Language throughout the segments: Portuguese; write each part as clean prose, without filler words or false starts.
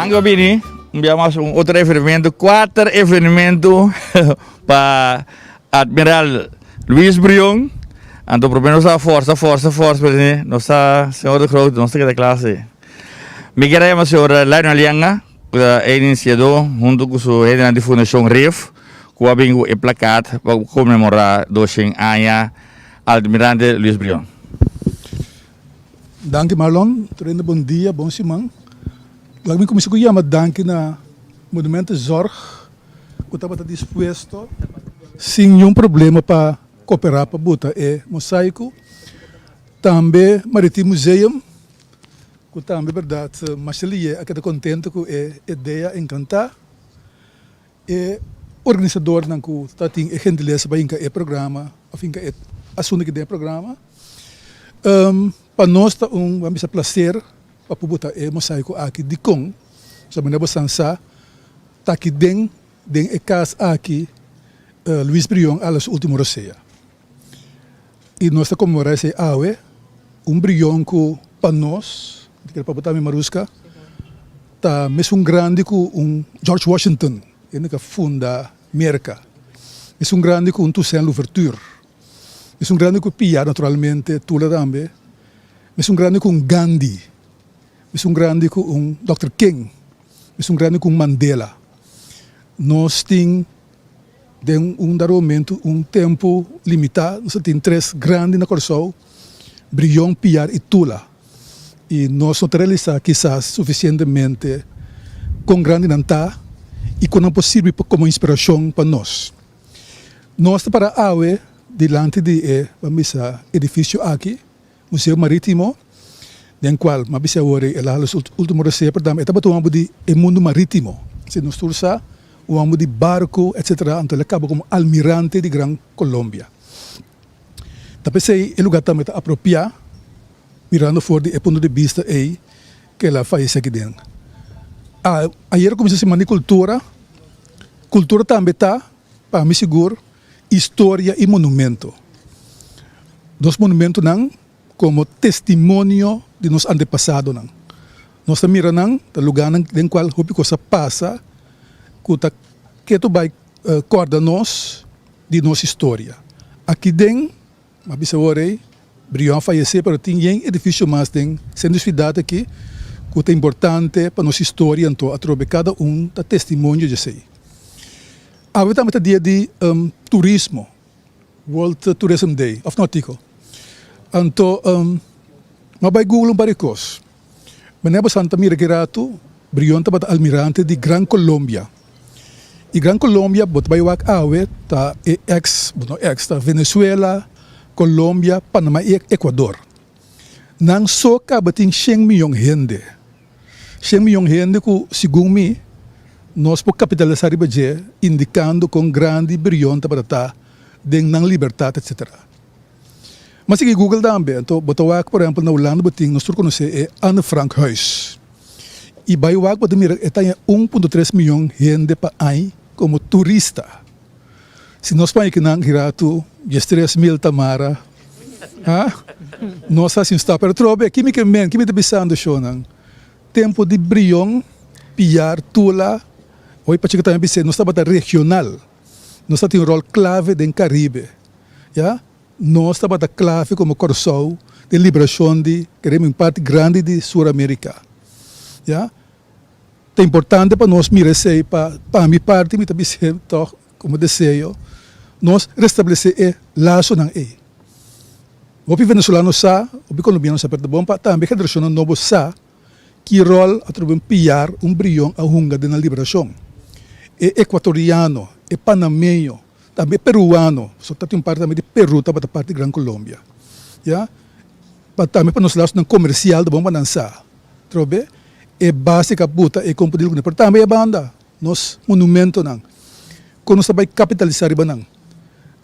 Tango Bini, enviamos otro evento, 4 eventos para Admiral Luis Brion. Então, primeiro nossa força, nossa senhora Groot, nossa classe. Me quero senhora Lionel Lianga, que é iniciador, junto com a Fundação RIF, que vai vir o placat para comemorar 200 anos Almirante Luis Brion. Dank Marlon, trainer bom dia, bom simang. Laat me comissão que chama dank na Monumento Zorg, que estava disposto sem nenhum problema para cooperar para botar mosaico, também Marítimo Museum, que também verdade, mas ele é aquele contente com a ideia encantar, e organizador não que está tem gentileza para inca programa, afinca assunto que tem programa, para nós está vamos prazer para botar mosaico aqui de com, se maneira sansa, tá aqui den casa aqui Luis Brion alas último roceia. E nós estamos comemorando esse awe, Brion que para nós, que para botar marusca, tá mesmo grande que George Washington, ele que funda América. É grande que Toussaint Louverture. É grande que Pierre naturalmente Tula também. É grande que Gandhi. É grande que Dr. King. É grande que Mandela. Nós temos momento, tempo limitado, nós temos 3 grandes na Corsol, Brion, Pierre e Tula. E nós não realizamos quizás suficientemente com grande nanta e com não possível como inspiração para nós. Nós para a AUE, delante de edifício aqui, Museu Marítimo, den qual ma bisa ore ela halos último recebe para dar etapa tuamo de mundo marítimo. Se nós tursa o amo de barco, etc. Então ele acaba como almirante de Gran Colômbia. Tapi sei o lugar também apropriado, mirando fora do ponto de vista que ela faz aqui dentro. Ayer comecei a semana de cultura também está, para me seguro, história e monumento. 2 monumentos não, como testemunho de nos antepassados não. Nós também mirando o lugar em qual a coisa passa, que tu vai corda nós de nossa história. Aqui dentro, uma bisa orei, Brion faleceu, mas tem edifício mais tem sendo cidade aqui, que é importante para nossa história, então a trobe cada da testemunho de si. Agora também é dia de turismo, World Tourism Day, of Nautico. Então, mas vai Google baricos. Mas Santa Mira Gerato, Brion está almirante de Gran Colômbia. E Gran Colômbia, vai wak awe, tá Venezuela, Colômbia, Panamá e Equador. Nang só acaba tem 100 milhões de gente. 100 milhões de gente que, segundo mim, nós podemos capitalizar o indicando com grande Brion para estar dentro da liberdade, etc. Mas se Google também, então, wak, por exemplo, na Holanda, nós conhecemos Anne Frank Huis. E vai wak, tem 1,3 milhões de gente para aí como turista. Se nós vamos aqui na Girato, 3.000 tamara, nós assim está, pero trobe, aqui me está pensando shonan. Tempo de Brion, Piar, Tula, hoje para chegar também nós estamos regional. Nós temos um rol clave no Caribe. Nós estamos clave como Corsol de liberação de, queremos uma parte grande de Sul-América. É importante para nós mirar para a minha parte, me também como desejo, nós restabelecer o laço na o venezuelano sa, o colombiano sa perto bom, também a geração novo sa, que rol através piar Brion a hunga de na liberação. Equatoriano, panameño, também peruano, só tem parte também de Peru, também da parte de Gran Colômbia. Também para nós laço comercial de bom para dançar. Trobe? Básica puta como poder mas também banda nos monumento não quando você vai capitalizar não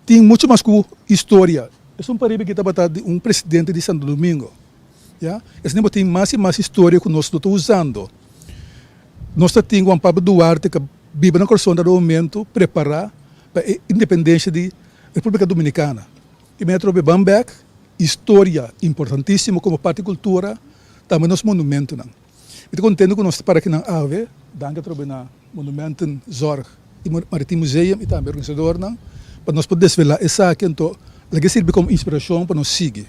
tem muito mais com história é parece que estava de presidente de Santo Domingo esse nem tem mais e mais história que nós estamos usando nós temos um Pablo Duarte que vive na corção do momento preparar para a independência da República Dominicana e me trouxe Bamberg história importantíssima como parte de cultura também nos monumentos não Muito contente com nós para aqui na AVE, danke também na Monumenten Zorg e Maritiem Museum e também organizador não, para nós poder desvelar essa aqui então, ela serve como inspiração para nós seguir.